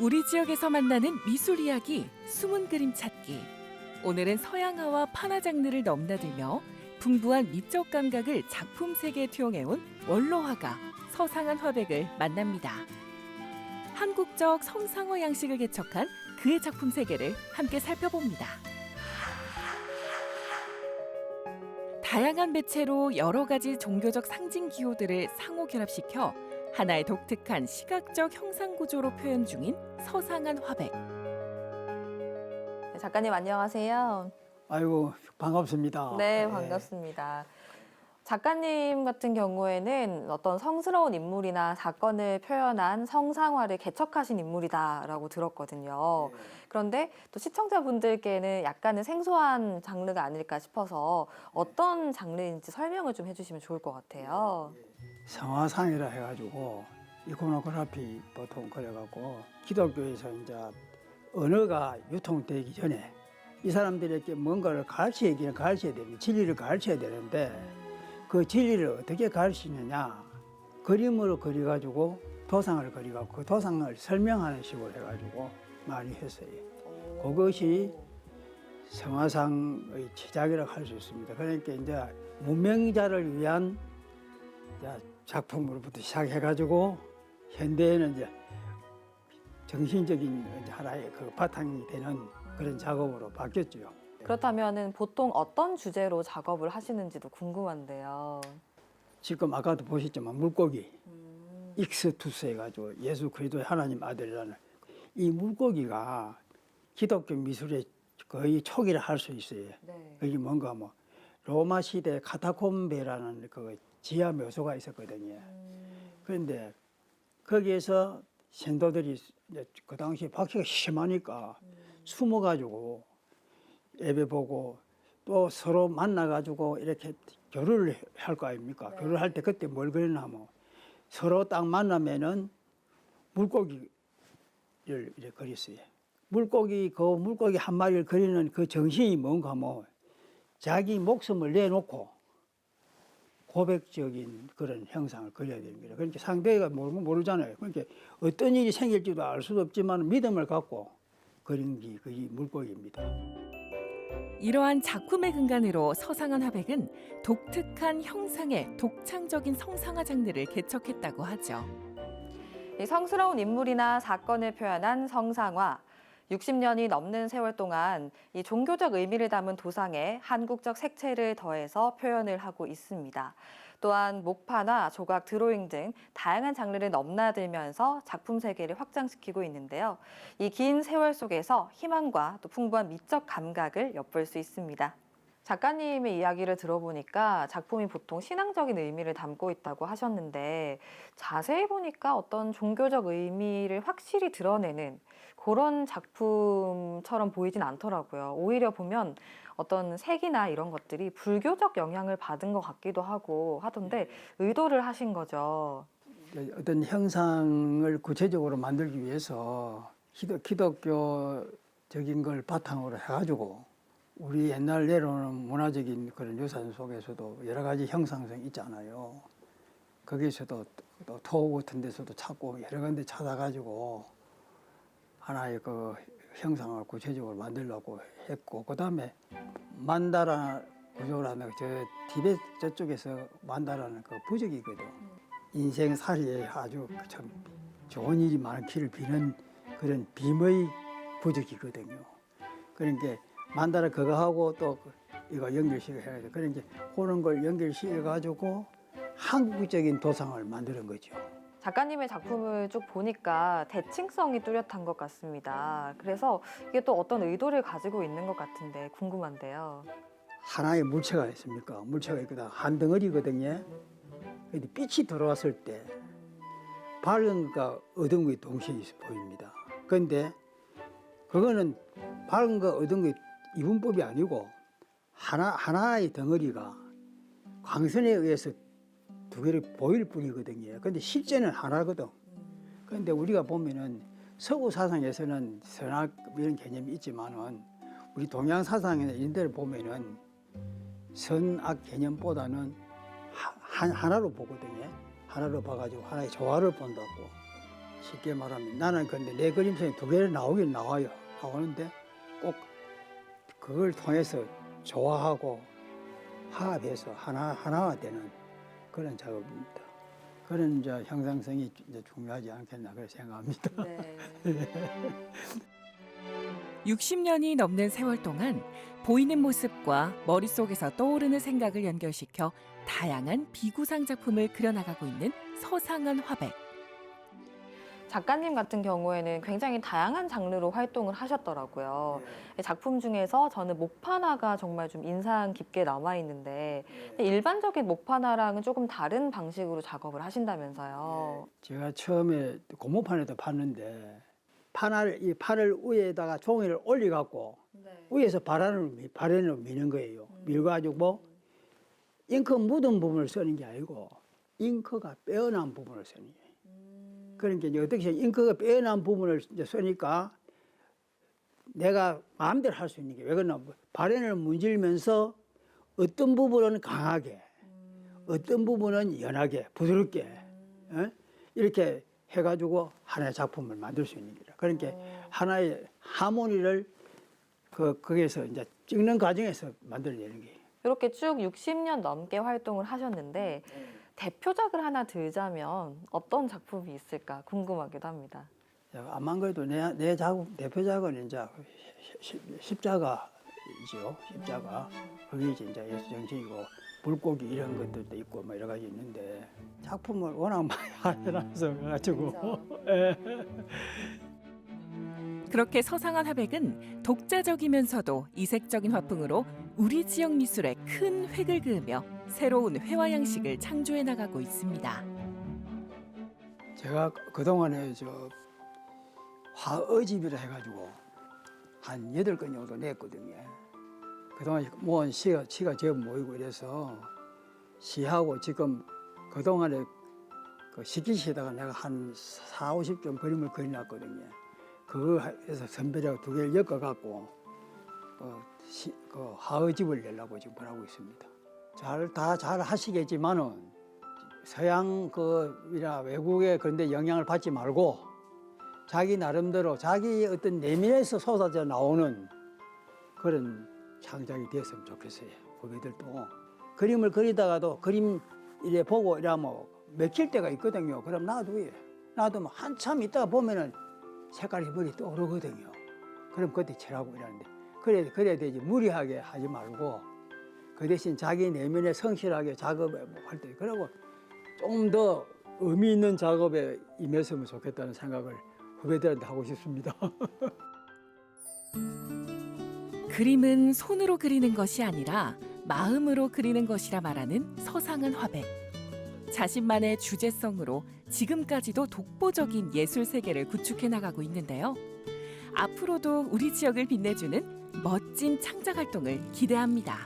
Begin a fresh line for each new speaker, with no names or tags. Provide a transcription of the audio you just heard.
우리 지역에서 만나는 미술 이야기, 숨은 그림 찾기. 오늘은 서양화와 판화 장르를 넘나들며 풍부한 미적 감각을 작품 세계에 투영해온 원로화가 서상한 화백을 만납니다. 한국적 성상화 양식을 개척한 그의 작품 세계를 함께 살펴봅니다. 다양한 매체로 여러 가지 종교적 상징 기호들을 상호 결합시켜 하나의 독특한 시각적 형상 구조로 표현 중인 서상한 화백.
작가님 안녕하세요.
아이고 반갑습니다.
네, 반갑습니다. 작가님 같은 경우에는 어떤 성스러운 인물이나 사건을 표현한 성상화를 개척하신 인물이다라고 들었거든요.
네.
그런데 또 시청자분들께는 약간은 생소한 장르가 아닐까 싶어서 어떤 장르인지 설명을 좀 해주시면 좋을 것 같아요.
성화상이라 해가지고 이코노그래피 보통 그래갖고 기독교에서 이제 언어가 유통되기 전에 이 사람들에게 뭔가를 가르쳐야 되는데 진리를 가르쳐야 되는데 그 진리를 어떻게 가르치느냐 그림으로 그려가지고 도상을 그려갖고 그 도상을 설명하는 식으로 해가지고 많이 했어요. 그것이 성화상의 시작이라고 할 수 있습니다. 그러니까 이제 문명자를 위한 작품으로부터 시작해가지고 현대에는 이제 정신적인 이제 하나의 그 바탕이 되는 그런 작업으로 바뀌었죠.
그렇다면은 보통 어떤 주제로 작업을 하시는지도 궁금한데요.
지금 아까도 보셨지만 물고기 익스투스 해가지고 예수 그리스도의 하나님 아들이라는 이 물고기가 기독교 미술의 거의 초기를 할 수 있어요.
네.
그게 뭔가 뭐 로마 시대 카타콤베라는 그 지하 묘소가 있었거든요. 그런데 거기에서 신도들이 그 당시 박해가 심하니까 숨어가지고 예배 보고 또 서로 만나가지고 이렇게 교류를 할 거 아닙니까?
네.
교류를 할 때 그때 뭘 그렸냐면 서로 딱 만나면은 물고기를 이렇게 그렸어요. 그 물고기 한 마리를 그리는 그 정신이 뭔가 뭐 자기 목숨을 내놓고 고백적인 그런 형상을 그려야 됩니다. 그러니까 상대가 모르잖아요. 그러니까 어떤 일이 생길지도 알 수도 없지만 믿음을 갖고 그린 게 그 물고기입니다.
이러한 작품의 근간으로 서상한 화백은 독특한 형상의 독창적인 성상화 장르를 개척했다고 하죠.
이 성스러운 인물이나 사건을 표현한 성상화. 60년이 넘는 세월 동안 이 종교적 의미를 담은 도상에 한국적 색채를 더해서 표현을 하고 있습니다. 또한 목파나 조각, 드로잉 등 다양한 장르를 넘나들면서 작품 세계를 확장시키고 있는데요. 이 긴 세월 속에서 희망과 또 풍부한 미적 감각을 엿볼 수 있습니다. 작가님의 이야기를 들어보니까 작품이 보통 신앙적인 의미를 담고 있다고 하셨는데 자세히 보니까 어떤 종교적 의미를 확실히 드러내는 그런 작품처럼 보이진 않더라고요. 오히려 보면 어떤 색이나 이런 것들이 불교적 영향을 받은 것 같기도 하고 하던데 의도를 하신 거죠.
어떤 형상을 구체적으로 만들기 위해서 기독교적인 걸 바탕으로 해가지고 우리 옛날 내려오는 문화적인 그런 유산 속에서도 여러 가지 형상성이 있잖아요. 거기서도 또 토 같은 데서도 찾고 여러 군데 찾아가지고 하나의 그 형상을 구체적으로 만들려고 했고, 그 다음에 만다라 구조라는 저 티베트 저쪽에서 만다라는 그 부적이거든. 인생살이에 아주 참 좋은 일이 많기를 비는 그런 빔의 부적이거든요. 그러니까 만다라 그거 하고 또 이거 연결시켜 해야 돼. 그러니까 그런 걸 연결시켜 가지고 한국적인 도상을 만드는 거죠.
작가님의 작품을 쭉 보니까 대칭성이 뚜렷한 것 같습니다. 그래서 이게 또 어떤 의도를 가지고 있는 것 같은데 궁금한데요.
하나의 물체가 있습니까? 물체가 있거든. 한 덩어리거든요. 근데 빛이 들어왔을 때 밝은 것과 어두운 것이 동시에 보입니다. 그런데 그거는 밝은 거 어두운 거 이분법이 아니고 하나의 덩어리가 광선에 의해서 두 개를 보일 뿐이거든요. 근데 실제는 하나거든. 그런데 우리가 보면은 서구 사상에서는 선악 이런 개념이 있지만은 우리 동양 사상이나 이런 데를 보면은 선악 개념보다는 하나로 보거든요. 하나로 봐가지고 하나의 조화를 본다고. 쉽게 말하면 나는 근데 내 그림성이 두 개를 나오긴 나오는데 꼭 그걸 통해서 조화하고 화합해서 하나가 되는 그런 작업입니다. 그런 이제 형상성이 이제 중요하지 않겠나 그렇게 생각합니다.
네.
60년이 넘는 세월 동안 보이는 모습과 머릿속에서 떠오르는 생각을 연결시켜 다양한 비구상 작품을 그려나가고 있는 서상한 화백.
작가님 같은 경우에는 굉장히 다양한 장르로 활동을 하셨더라고요. 작품 중에서 저는 목판화가 정말 좀 인상 깊게 남아 있는데 일반적인 목판화랑은 조금 다른 방식으로 작업을 하신다면서요.
제가 처음에 고무판에도 봤는데 이 판을 위에다가 종이를 올려갖고 위에서 바람을 미는 거예요. 밀가지고 잉크 묻은 부분을 쓰는 게 아니고 잉크가 빼어난 부분을 쓰는 거예요. 그러니까 이제 어떻게 잉크가 빼어난 부분을 이제 쓰니까 내가 마음대로 할 수 있는 게 왜 그러나 바람을 문질면서 어떤 부분은 강하게, 어떤 부분은 연하게, 부드럽게 이렇게 해가지고 하나의 작품을 만들 수 있는 거라. 그러니까 하나의 하모니를 거기에서 이제 찍는 과정에서 만들어내는 거예요.
이렇게 쭉 60년 넘게 활동을 하셨는데 대표작을 하나 들자면 어떤 작품이 있을까 궁금하기도 합니다.
암만 그래도 내 작품 대표작은 이제 십자가이죠. 십자가. 그게 이제 예수 정신이고 물고기 이런 것들도 있고 뭐 여러 가지 있는데 작품을 워낙 많이 해놔서 가지고.
그렇게 서상한 화백은 독자적이면서도 이색적인 화풍으로 우리 지역 미술에 큰 획을 그으며 새로운 회화 양식을 창조해 나가고 있습니다.
제가 그동안에 화어집이라 해가지고 한 8건 정도 냈거든요. 그동안 모은 시가 제법 모이고 이래서 시하고 지금 그동안에 그 식기시에다가 내가 한 4, 50점 그림을 그려놨거든요. 그거에서 선별하고 2개를 엮어갖고 화어집을 내려고 지금 하고 있습니다. 다 잘 하시겠지만은 서양 이나 외국의 그런데 영향을 받지 말고 자기 나름대로 자기 어떤 내면에서 솟아져 나오는 그런 창작이 됐으면 좋겠어요. 후배들도 그림을 그리다가도 그림 이래 보고 이러면 맥힐 때가 있거든요. 그럼 놔두면 한참 있다가 보면은 색깔이 머리 떠오르거든요. 그럼 그때 칠하고 이러는데 그래야 되지. 무리하게 하지 말고 그 대신 자기 내면에 성실하게 작업을 할 때 그러고 좀 더 의미 있는 작업에 임했으면 좋겠다는 생각을 후배들한테 하고 싶습니다.
그림은 손으로 그리는 것이 아니라 마음으로 그리는 것이라 말하는 서상한 화백. 자신만의 주제성으로 지금까지도 독보적인 예술 세계를 구축해 나가고 있는데요. 앞으로도 우리 지역을 빛내주는 멋진 창작 활동을 기대합니다.